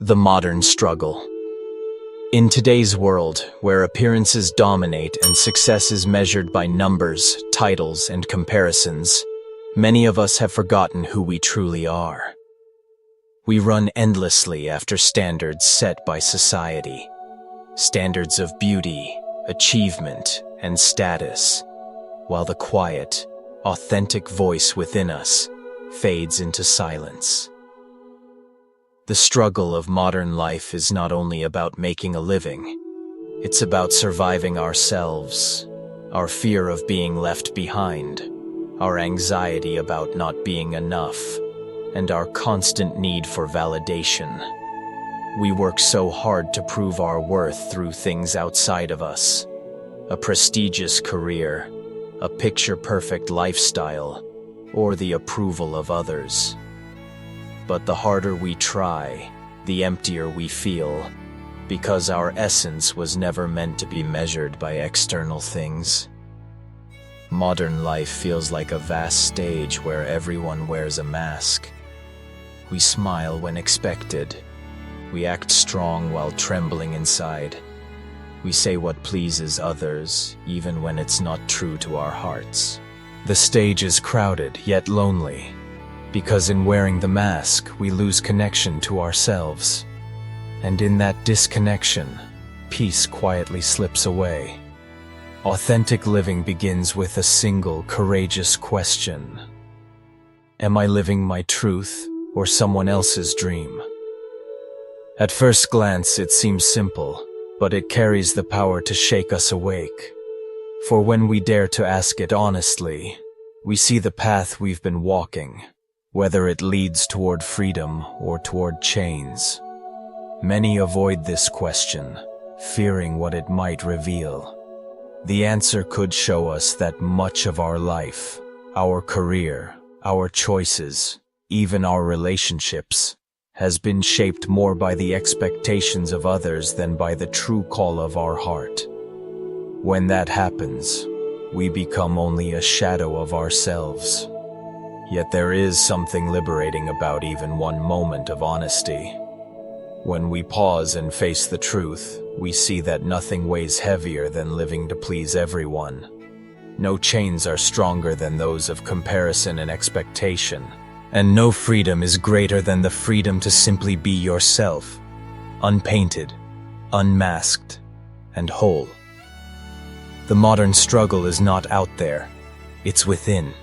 The modern struggle. In today's world, where appearances dominate and success is measured by numbers, titles, and comparisons, many of us have forgotten who we truly are. We run endlessly after standards set by society, standards of beauty, achievement, and status, while the quiet, authentic voice within us fades into silence. The struggle of modern life is not only about making a living, it's about surviving ourselves, our fear of being left behind, our anxiety about not being enough, and our constant need for validation. We work so hard to prove our worth through things outside of us: a prestigious career, a picture-perfect lifestyle, or the approval of others. But the harder we try, the emptier we feel, because our essence was never meant to be measured by external things. Modern life feels like a vast stage where everyone wears a mask. We smile when expected. We act strong while trembling inside. We say what pleases others, even when it's not true to our hearts. The stage is crowded, yet lonely, because in wearing the mask, we lose connection to ourselves. And in that disconnection, peace quietly slips away. Authentic living begins with a single, courageous question. Am I living my truth or someone else's dream? At first glance, it seems simple, but it carries the power to shake us awake. For when we dare to ask it honestly, we see the path we've been walking, whether it leads toward freedom or toward chains. Many avoid this question, fearing what it might reveal. The answer could show us that much of our life, our career, our choices, even our relationships, has been shaped more by the expectations of others than by the true call of our heart. When that happens, we become only a shadow of ourselves. Yet there is something liberating about even one moment of honesty. When we pause and face the truth, we see that nothing weighs heavier than living to please everyone. No chains are stronger than those of comparison and expectation, and no freedom is greater than the freedom to simply be yourself, unpainted, unmasked, and whole. The modern struggle is not out there, it's within.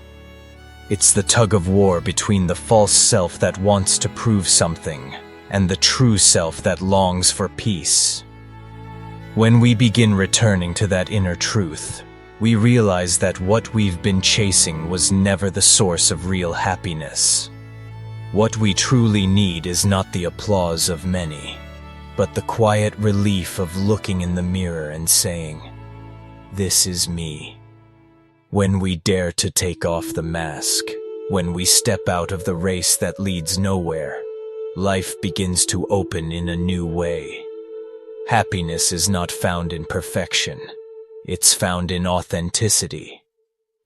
It's the tug of war between the false self that wants to prove something and the true self that longs for peace. When we begin returning to that inner truth, we realize that what we've been chasing was never the source of real happiness. What we truly need is not the applause of many, but the quiet relief of looking in the mirror and saying, "This is me." When we dare to take off the mask, when we step out of the race that leads nowhere, life begins to open in a new way. Happiness is not found in perfection. It's found in authenticity.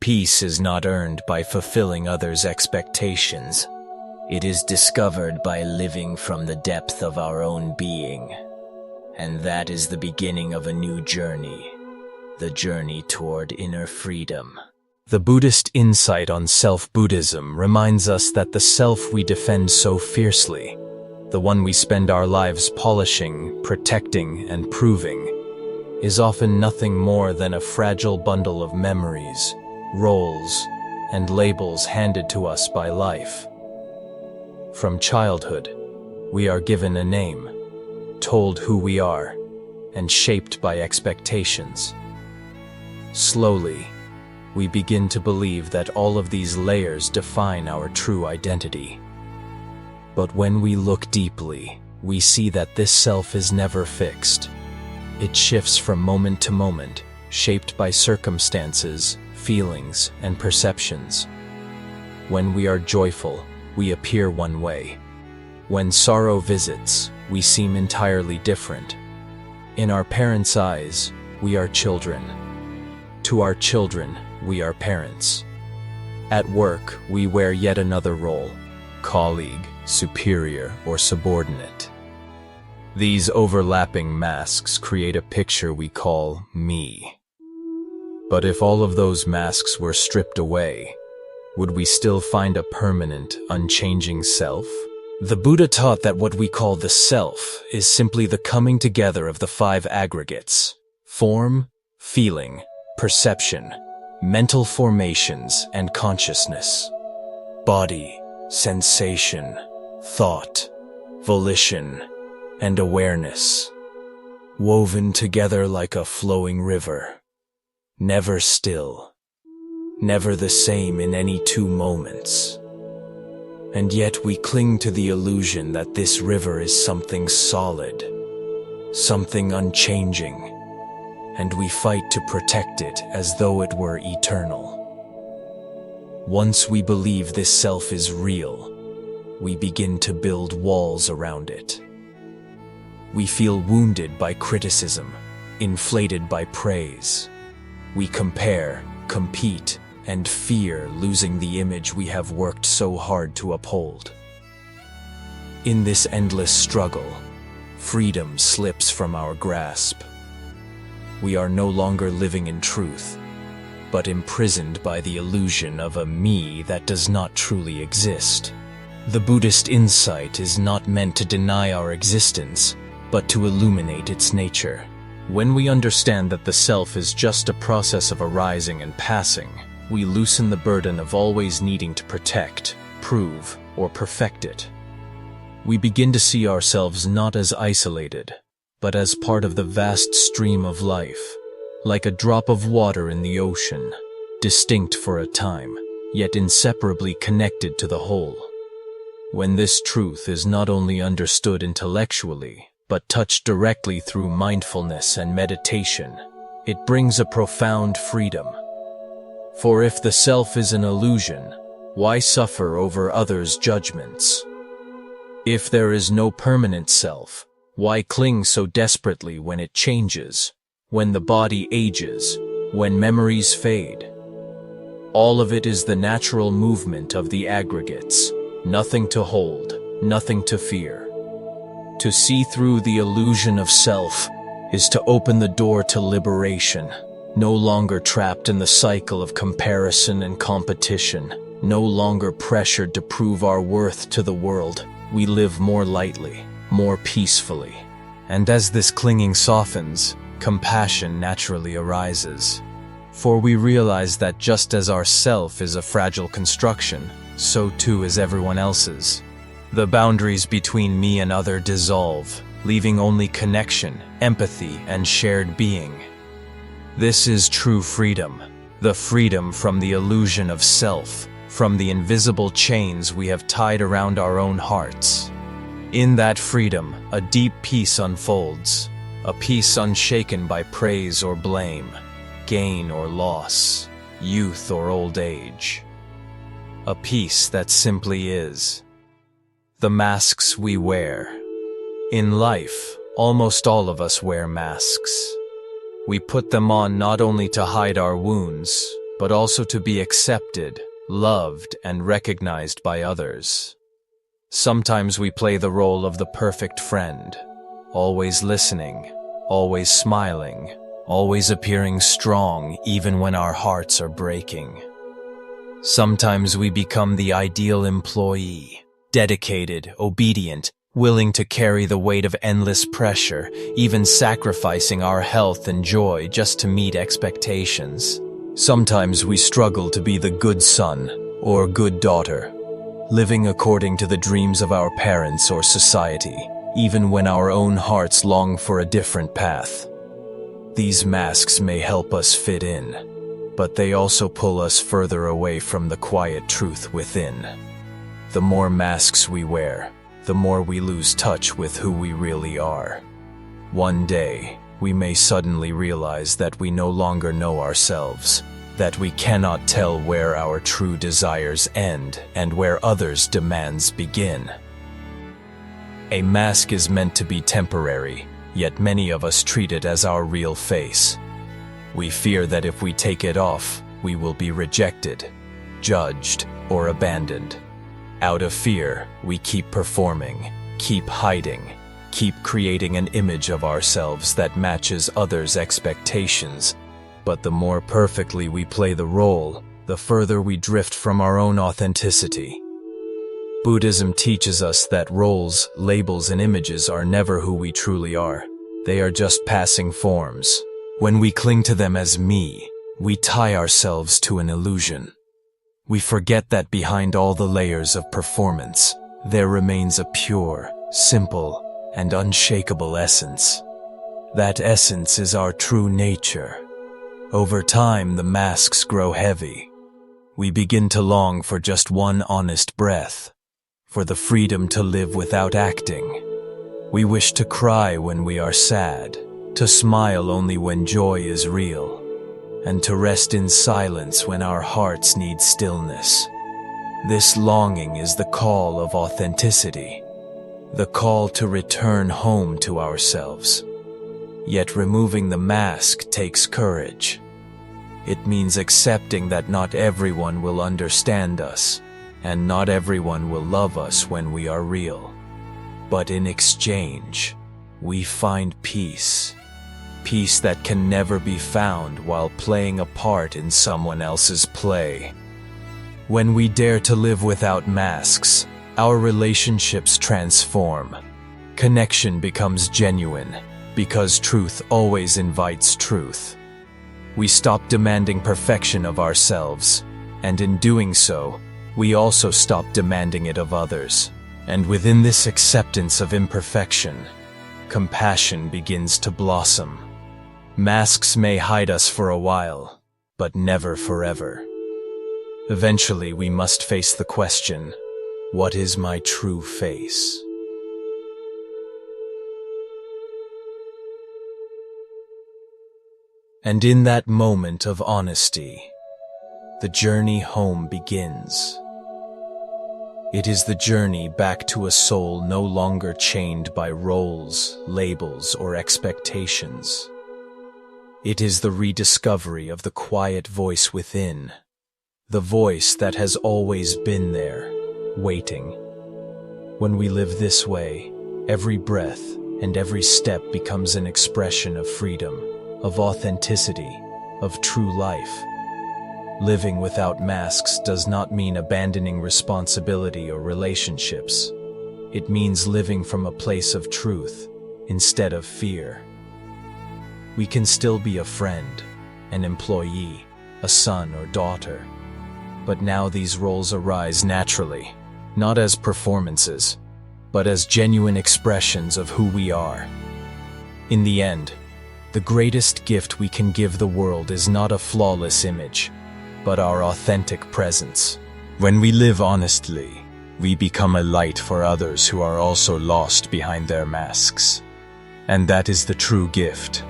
Peace is not earned by fulfilling others' expectations. It is discovered by living from the depth of our own being. And that is the beginning of a new journey. The journey toward inner freedom. The Buddhist insight on self-Buddhism reminds us that the self we defend so fiercely, the one we spend our lives polishing, protecting, and proving, is often nothing more than a fragile bundle of memories, roles, and labels handed to us by life. From childhood, we are given a name, told who we are, and shaped by expectations. Slowly, we begin to believe that all of these layers define our true identity. But when we look deeply, we see that this self is never fixed. It shifts from moment to moment, shaped by circumstances, feelings, and perceptions. When we are joyful, we appear one way. When sorrow visits, we seem entirely different. In our parents' eyes, we are children. To our children, we are parents. At work, we wear yet another role: colleague, superior, or subordinate. These overlapping masks create a picture we call me. But if all of those masks were stripped away, would we still find a permanent, unchanging self? The Buddha taught that what we call the self is simply the coming together of the 5 aggregates: form, feeling, perception, mental formations, and consciousness. Body, sensation, thought, volition, and awareness, woven together like a flowing river, never still, never the same in any 2 moments. And yet we cling to the illusion that this river is something solid, something unchanging, and we fight to protect it as though it were eternal. Once we believe this self is real, we begin to build walls around it. We feel wounded by criticism, inflated by praise. We compare, compete, and fear losing the image we have worked so hard to uphold. In this endless struggle, freedom slips from our grasp. We are no longer living in truth, but imprisoned by the illusion of a me that does not truly exist. The Buddhist insight is not meant to deny our existence, but to illuminate its nature. When we understand that the self is just a process of arising and passing, we loosen the burden of always needing to protect, prove, or perfect it. We begin to see ourselves not as isolated, but as part of the vast stream of life, like a drop of water in the ocean, distinct for a time, yet inseparably connected to the whole. When this truth is not only understood intellectually, but touched directly through mindfulness and meditation, it brings a profound freedom. For if the self is an illusion, why suffer over others' judgments? If there is no permanent self, why cling so desperately when it changes, when the body ages, when memories fade? All of it is the natural movement of the aggregates, nothing to hold, nothing to fear. To see through the illusion of self is to open the door to liberation, no longer trapped in the cycle of comparison and competition, no longer pressured to prove our worth to the world. We live more lightly, more peacefully. And as this clinging softens, compassion naturally arises. For we realize that just as our self is a fragile construction, so too is everyone else's. The boundaries between me and other dissolve, leaving only connection, empathy, and shared being. This is true freedom, the freedom from the illusion of self, from the invisible chains we have tied around our own hearts. In that freedom, a deep peace unfolds, a peace unshaken by praise or blame, gain or loss, youth or old age. A peace that simply is. The masks we wear. In life, almost all of us wear masks. We put them on not only to hide our wounds, but also to be accepted, loved, and recognized by others. Sometimes we play the role of the perfect friend, always listening, always smiling, always appearing strong even when our hearts are breaking. Sometimes we become the ideal employee, dedicated, obedient, willing to carry the weight of endless pressure, even sacrificing our health and joy just to meet expectations. Sometimes we struggle to be the good son or good daughter, living according to the dreams of our parents or society, even when our own hearts long for a different path. These masks may help us fit in, but they also pull us further away from the quiet truth within. The more masks we wear, the more we lose touch with who we really are. One day, we may suddenly realize that we no longer know ourselves, that we cannot tell where our true desires end and where others' demands begin. A mask is meant to be temporary, yet many of us treat it as our real face. We fear that if we take it off, we will be rejected, judged, or abandoned. Out of fear, we keep performing, keep hiding, keep creating an image of ourselves that matches others' expectations. But the more perfectly we play the role, the further we drift from our own authenticity. Buddhism teaches us that roles, labels, and images are never who we truly are. They are just passing forms. When we cling to them as me, we tie ourselves to an illusion. We forget that behind all the layers of performance, there remains a pure, simple, and unshakable essence. That essence is our true nature. Over time, the masks grow heavy. We begin to long for just one honest breath, for the freedom to live without acting. We wish to cry when we are sad, to smile only when joy is real, and to rest in silence when our hearts need stillness. This longing is the call of authenticity, the call to return home to ourselves. Yet removing the mask takes courage. It means accepting that not everyone will understand us, and not everyone will love us when we are real. But in exchange, we find peace. Peace that can never be found while playing a part in someone else's play. When we dare to live without masks, our relationships transform. Connection becomes genuine, because truth always invites truth. We stop demanding perfection of ourselves, and in doing so, we also stop demanding it of others. And within this acceptance of imperfection, compassion begins to blossom. Masks may hide us for a while, but never forever. Eventually, we must face the question, what is my true face? And in that moment of honesty, the journey home begins. It is the journey back to a soul no longer chained by roles, labels, or expectations. It is the rediscovery of the quiet voice within, the voice that has always been there, waiting. When we live this way, every breath and every step becomes an expression of freedom, of authenticity, of true life. Living without masks does not mean abandoning responsibility or relationships. It means living from a place of truth instead of fear. We can still be a friend, an employee, a son or daughter. But now these roles arise naturally, not as performances, but as genuine expressions of who we are. In the end, the greatest gift we can give the world is not a flawless image, but our authentic presence. When we live honestly, we become a light for others who are also lost behind their masks. And that is the true gift,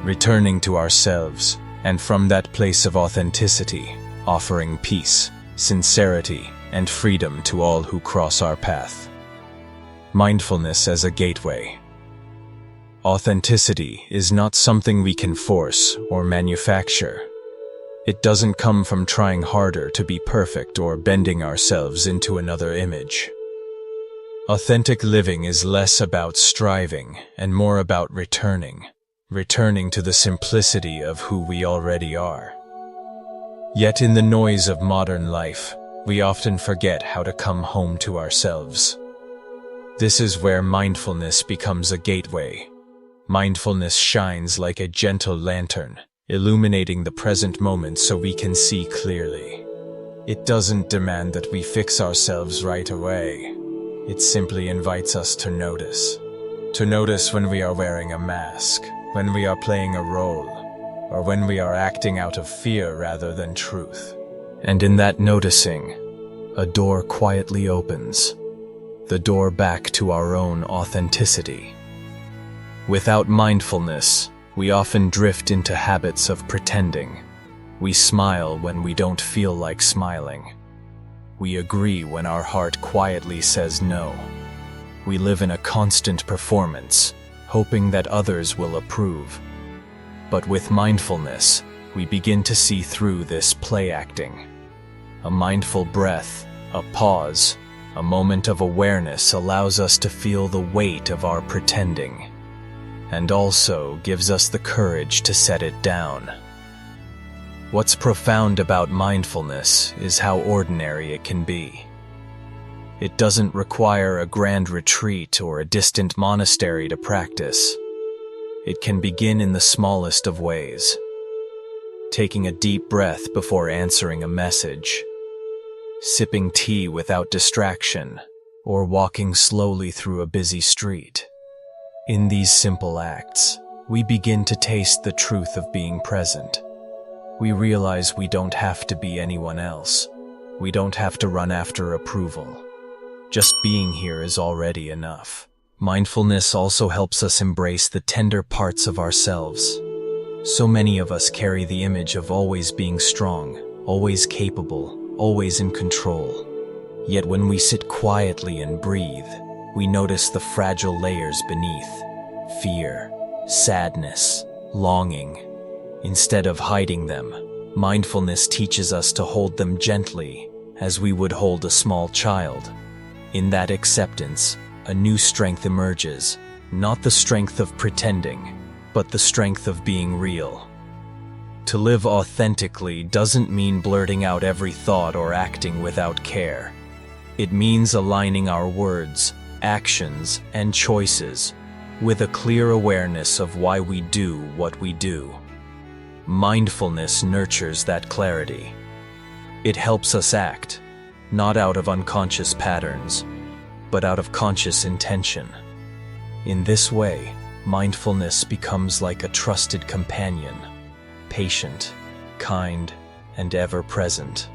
returning to ourselves, and from that place of authenticity, offering peace, sincerity, and freedom to all who cross our path. Mindfulness as a gateway. Authenticity is not something we can force or manufacture. It doesn't come from trying harder to be perfect or bending ourselves into another image. Authentic living is less about striving and more about returning to the simplicity of who we already are. Yet in the noise of modern life, we often forget how to come home to ourselves. This is where mindfulness becomes a gateway. Mindfulness shines like a gentle lantern, illuminating the present moment so we can see clearly. It doesn't demand that we fix ourselves right away. It simply invites us to notice. To notice when we are wearing a mask, when we are playing a role, or when we are acting out of fear rather than truth. And in that noticing, a door quietly opens. The door back to our own authenticity. Without mindfulness, we often drift into habits of pretending. We smile when we don't feel like smiling. We agree when our heart quietly says no. We live in a constant performance, hoping that others will approve. But with mindfulness, we begin to see through this play acting. A mindful breath, a pause, A moment of awareness allows us to feel the weight of our pretending, and also gives us the courage to set it down. What's profound about mindfulness is how ordinary it can be. It doesn't require a grand retreat or a distant monastery to practice. It can begin in the smallest of ways. Taking a deep breath before answering a message, sipping tea without distraction, or walking slowly through a busy street. In these simple acts, we begin to taste the truth of being present. We realize we don't have to be anyone else. We don't have to run after approval. Just being here is already enough. Mindfulness also helps us embrace the tender parts of ourselves. So many of us carry the image of always being strong, always capable, always in control. Yet when we sit quietly and breathe, we notice the fragile layers beneath: fear, sadness, longing. Instead of hiding them, mindfulness teaches us to hold them gently, as we would hold a small child. In that acceptance, a new strength emerges, not the strength of pretending, but the strength of being real. To live authentically doesn't mean blurting out every thought or acting without care. It means aligning our words, actions, and choices with a clear awareness of why we do what we do. Mindfulness nurtures that clarity. It helps us act, not out of unconscious patterns, but out of conscious intention. In this way, mindfulness becomes like a trusted companion, patient, kind, and ever-present.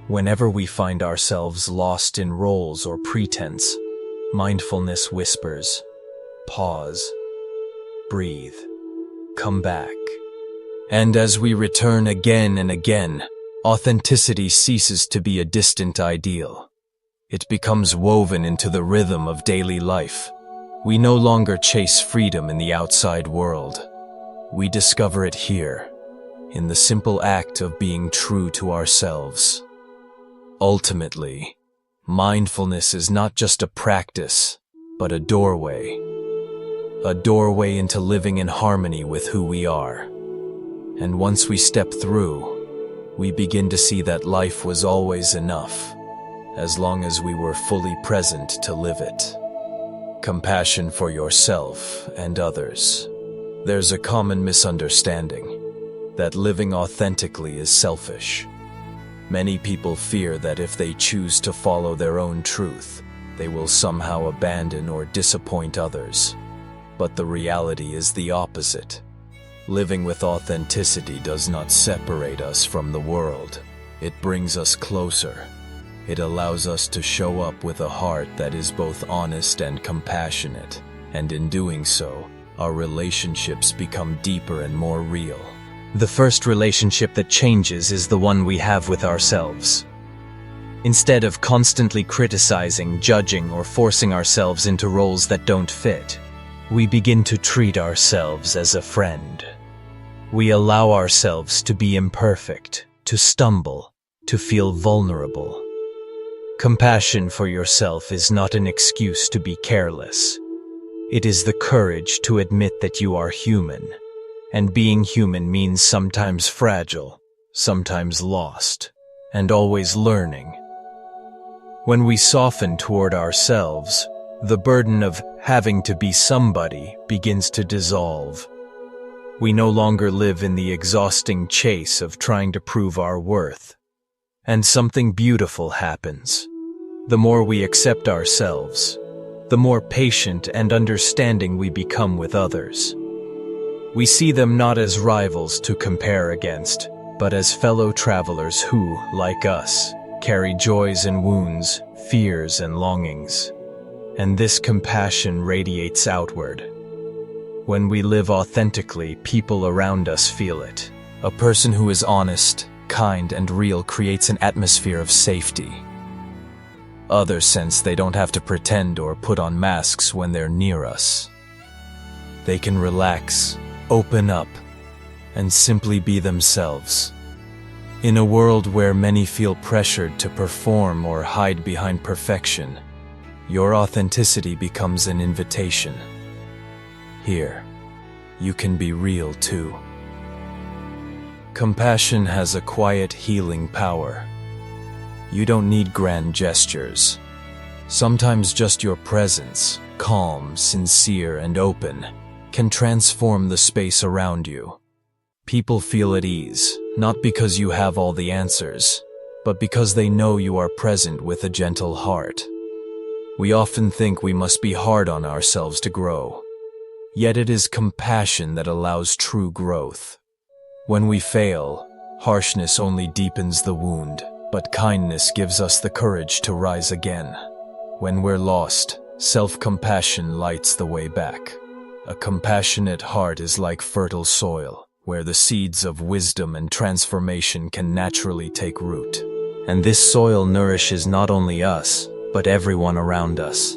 Whenever we find ourselves lost in roles or pretense, mindfulness whispers, pause, breathe, come back. And as we return again and again, authenticity ceases to be a distant ideal. It becomes woven into the rhythm of daily life. We no longer chase freedom in the outside world. We discover it here, in the simple act of being true to ourselves. Ultimately, mindfulness is not just a practice, but a doorway. A doorway into living in harmony with who we are. And once we step through, we begin to see that life was always enough, as long as we were fully present to live it. Compassion for yourself and others. There's a common misunderstanding that living authentically is selfish. Many people fear that if they choose to follow their own truth, they will somehow abandon or disappoint others. But the reality is the opposite. Living with authenticity does not separate us from the world. It brings us closer. It allows us to show up with a heart that is both honest and compassionate, and in doing so, our relationships become deeper and more real. The first relationship that changes is the one we have with ourselves. Instead of constantly criticizing, judging, or forcing ourselves into roles that don't fit, we begin to treat ourselves as a friend. We allow ourselves to be imperfect, to stumble, to feel vulnerable. Compassion for yourself is not an excuse to be careless. It is the courage to admit that you are human, and being human means sometimes fragile, sometimes lost, and always learning. When we soften toward ourselves, the burden of having to be somebody begins to dissolve. We no longer live in the exhausting chase of trying to prove our worth. And something beautiful happens. The more we accept ourselves, the more patient and understanding we become with others. We see them not as rivals to compare against, but as fellow travelers who, like us, carry joys and wounds, fears and longings. And this compassion radiates outward. When we live authentically, people around us feel it. A person who is honest, kind, and real creates an atmosphere of safety. Others sense they don't have to pretend or put on masks when they're near us. They can relax, open up, and simply be themselves. In a world where many feel pressured to perform or hide behind perfection, your authenticity becomes an invitation. Here, you can be real too. Compassion has a quiet healing power. You don't need grand gestures. Sometimes just your presence, calm, sincere, and open, can transform the space around you. People feel at ease, not because you have all the answers, but because they know you are present with a gentle heart. We often think we must be hard on ourselves to grow. Yet it is compassion that allows true growth. When we fail, harshness only deepens the wound, but kindness gives us the courage to rise again. When we're lost, self-compassion lights the way back. A compassionate heart is like fertile soil, where the seeds of wisdom and transformation can naturally take root. And this soil nourishes not only us, but everyone around us.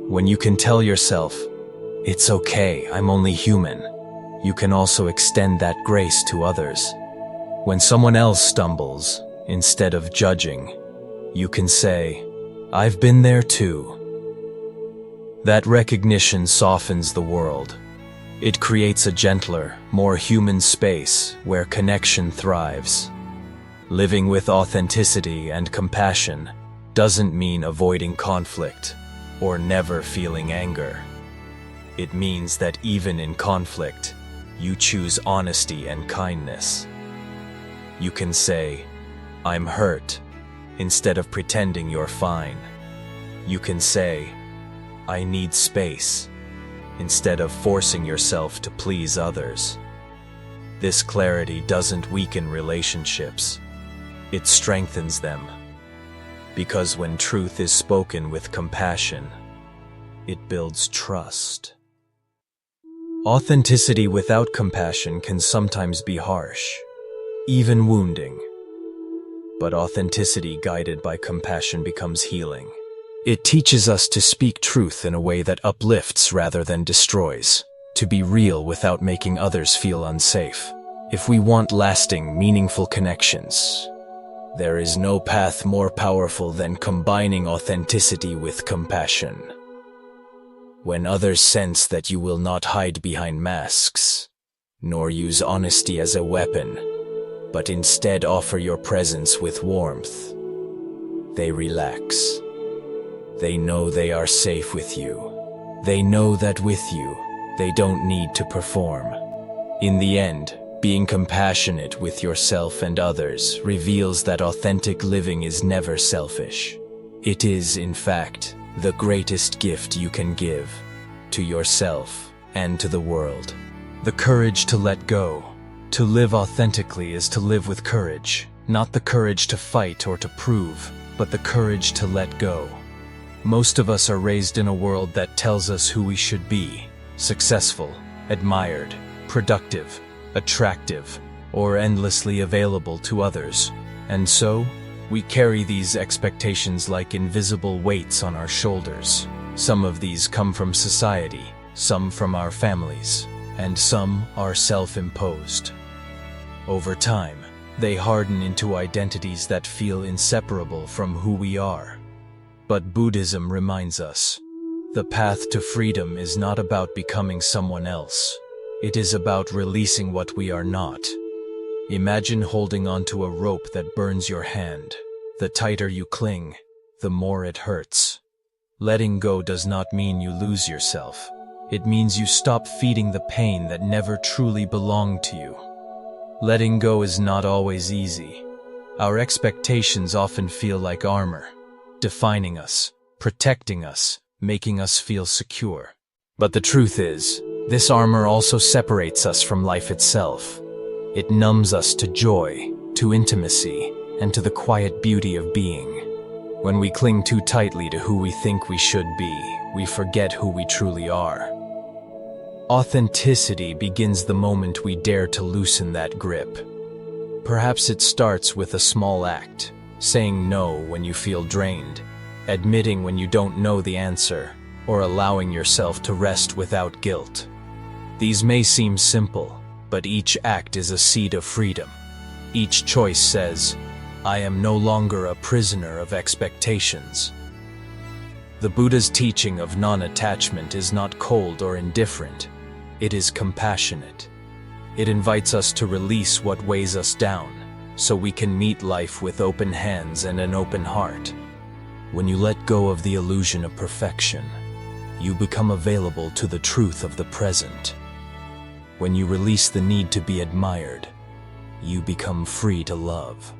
When you can tell yourself, "It's okay, I'm only human," you can also extend that grace to others. When someone else stumbles, instead of judging, you can say, "I've been there too." That recognition softens the world. It creates a gentler, more human space where connection thrives. Living with authenticity and compassion doesn't mean avoiding conflict or never feeling anger. It means that even in conflict, you choose honesty and kindness. You can say, "I'm hurt," instead of pretending you're fine. You can say, "I need space," instead of forcing yourself to please others. This clarity doesn't weaken relationships. It strengthens them. Because when truth is spoken with compassion, it builds trust. Authenticity without compassion can sometimes be harsh, even wounding. But authenticity guided by compassion becomes healing. It teaches us to speak truth in a way that uplifts rather than destroys, to be real without making others feel unsafe. If we want lasting, meaningful connections, there is no path more powerful than combining authenticity with compassion. When others sense that you will not hide behind masks, nor use honesty as a weapon, but instead offer your presence with warmth, they relax. They know they are safe with you. They know that with you, they don't need to perform. In the end, being compassionate with yourself and others reveals that authentic living is never selfish. It is, in fact, the greatest gift you can give to yourself and to the world. The courage to let go. To live authentically is to live with courage, not the courage to fight or to prove, but the courage to let go. Most of us are raised in a world that tells us who we should be: successful, admired, productive, attractive, or endlessly available to others. And so, we carry these expectations like invisible weights on our shoulders. Some of these come from society, some from our families, and some are self-imposed. Over time, they harden into identities that feel inseparable from who we are. But Buddhism reminds us, the path to freedom is not about becoming someone else. It is about releasing what we are not. Imagine holding onto a rope that burns your hand. The tighter you cling, the more it hurts. Letting go does not mean you lose yourself. It means you stop feeding the pain that never truly belonged to you. Letting go is not always easy. Our expectations often feel like armor, defining us, protecting us, making us feel secure. But the truth is, this armor also separates us from life itself. It numbs us to joy, to intimacy, and to the quiet beauty of being. When we cling too tightly to who we think we should be, we forget who we truly are. Authenticity begins the moment we dare to loosen that grip. Perhaps it starts with a small act, saying no when you feel drained, admitting when you don't know the answer, or allowing yourself to rest without guilt. These may seem simple, but each act is a seed of freedom. Each choice says, I am no longer a prisoner of expectations. The Buddha's teaching of non-attachment is not cold or indifferent. It is compassionate. It invites us to release what weighs us down, so we can meet life with open hands and an open heart. When you let go of the illusion of perfection, you become available to the truth of the present. When you release the need to be admired, you become free to love.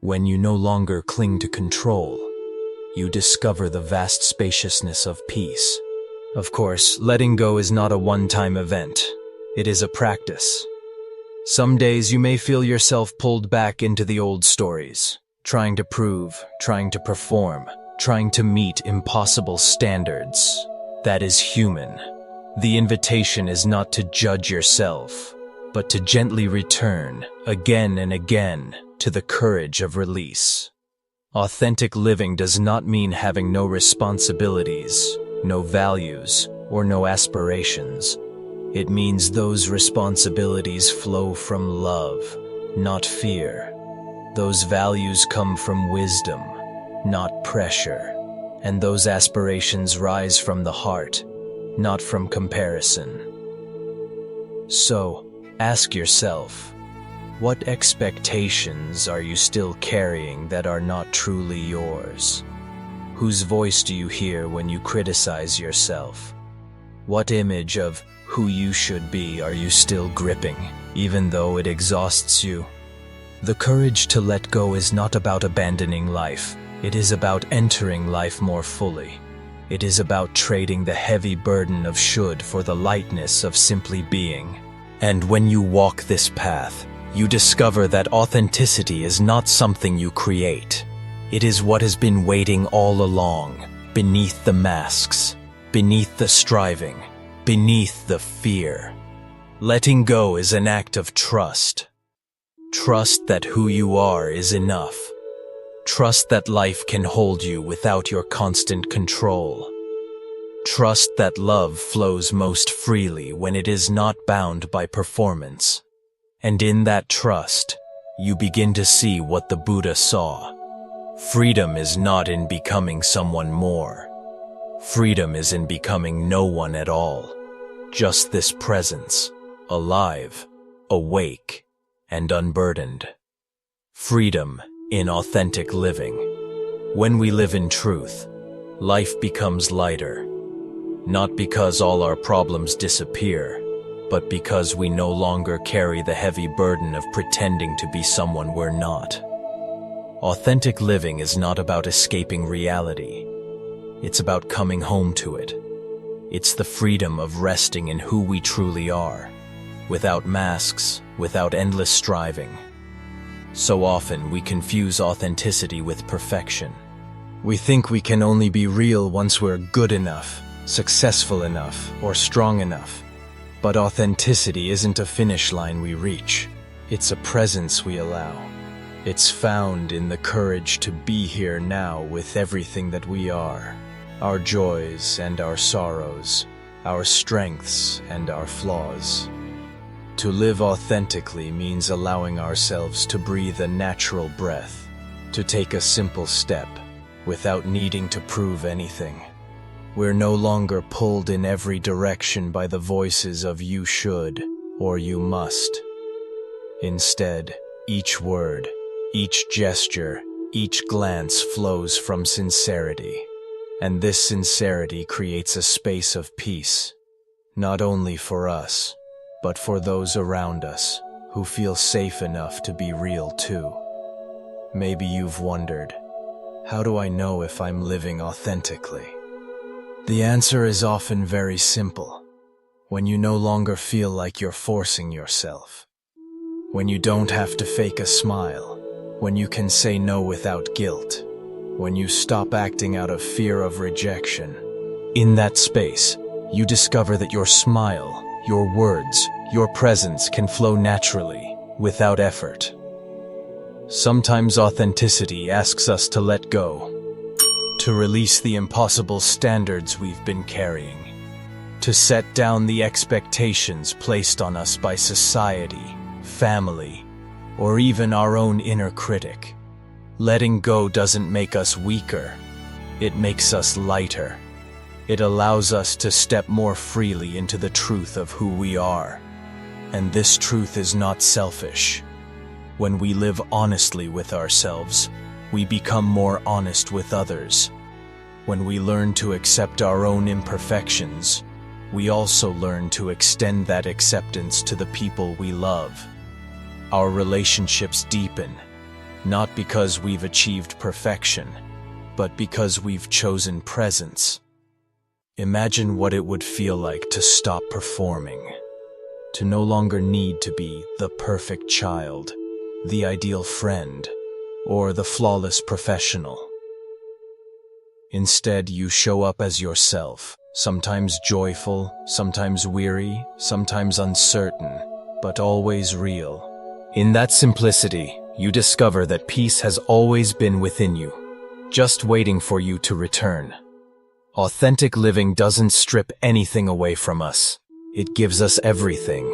When you no longer cling to control, you discover the vast spaciousness of peace. Of course, letting go is not a one-time event. It is a practice. Some days you may feel yourself pulled back into the old stories, trying to prove, trying to perform, trying to meet impossible standards. That is human. The invitation is not to judge yourself, but to gently return, again and again, to the courage of release. Authentic living does not mean having no responsibilities, no values, or no aspirations. It means those responsibilities flow from love, not fear. Those values come from wisdom, not pressure. And those aspirations rise from the heart, not from comparison. So, ask yourself, what expectations are you still carrying that are not truly yours? Whose voice do you hear when you criticize yourself? What image of who you should be are you still gripping, even though it exhausts you? The courage to let go is not about abandoning life. It is about entering life more fully. It is about trading the heavy burden of should for the lightness of simply being. And when you walk this path, you discover that authenticity is not something you create. It is what has been waiting all along, beneath the masks, beneath the striving, beneath the fear. Letting go is an act of trust. Trust that who you are is enough. Trust that life can hold you without your constant control. Trust that love flows most freely when it is not bound by performance. And in that trust, you begin to see what the Buddha saw. Freedom is not in becoming someone more. Freedom is in becoming no one at all. Just this presence, alive, awake, and unburdened. Freedom in authentic living. When we live in truth, life becomes lighter. Not because all our problems disappear, but because we no longer carry the heavy burden of pretending to be someone we're not. Authentic living is not about escaping reality. It's about coming home to it. It's the freedom of resting in who we truly are, without masks, without endless striving. So often we confuse authenticity with perfection. We think we can only be real once we're good enough, successful enough, or strong enough. But authenticity isn't a finish line we reach. It's a presence we allow. It's found in the courage to be here now with everything that we are. Our joys and our sorrows, our strengths and our flaws. To live authentically means allowing ourselves to breathe a natural breath, to take a simple step without needing to prove anything. We're no longer pulled in every direction by the voices of you should or you must. Instead, each word, each gesture, each glance flows from sincerity. And this sincerity creates a space of peace, not only for us, but for those around us who feel safe enough to be real too. Maybe you've wondered, how do I know if I'm living authentically? The answer is often very simple. When you no longer feel like you're forcing yourself. When you don't have to fake a smile. When you can say no without guilt. When you stop acting out of fear of rejection. In that space, you discover that your smile, your words, your presence can flow naturally, without effort. Sometimes authenticity asks us to let go. To release the impossible standards we've been carrying. To set down the expectations placed on us by society, family, or even our own inner critic. Letting go doesn't make us weaker. It makes us lighter. It allows us to step more freely into the truth of who we are. And this truth is not selfish. When we live honestly with ourselves, we become more honest with others. When we learn to accept our own imperfections, we also learn to extend that acceptance to the people we love. Our relationships deepen, not because we've achieved perfection, but because we've chosen presence. Imagine what it would feel like to stop performing, to no longer need to be the perfect child, the ideal friend, or the flawless professional. Instead, you show up as yourself, sometimes joyful, sometimes weary, sometimes uncertain, but always real. In that simplicity, you discover that peace has always been within you, just waiting for you to return. Authentic living doesn't strip anything away from us. It gives us everything.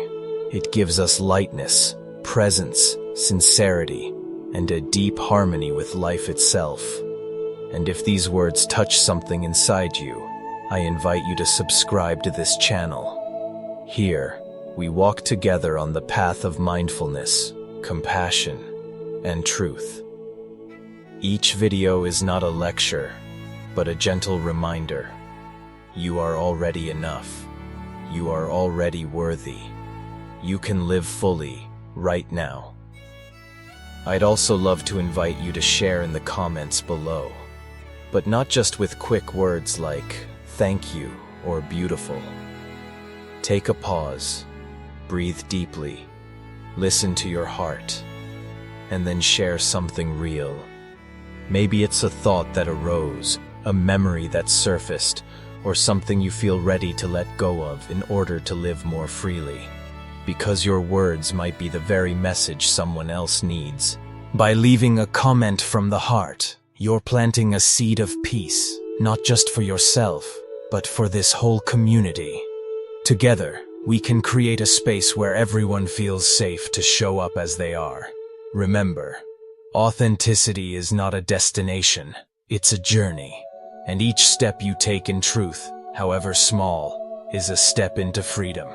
It gives us lightness, presence, sincerity, and a deep harmony with life itself. And if these words touch something inside you, I invite you to subscribe to this channel. Here, we walk together on the path of mindfulness, compassion, and truth. Each video is not a lecture, but a gentle reminder. You are already enough. You are already worthy. You can live fully, right now. I'd also love to invite you to share in the comments below, but not just with quick words like thank you or beautiful. Take a pause, breathe deeply, listen to your heart, and then share something real. Maybe it's a thought that arose, a memory that surfaced, or something you feel ready to let go of in order to live more freely. Because your words might be the very message someone else needs. By leaving a comment from the heart, you're planting a seed of peace, not just for yourself, but for this whole community. Together, we can create a space where everyone feels safe to show up as they are. Remember, authenticity is not a destination, it's a journey. And each step you take in truth, however small, is a step into freedom.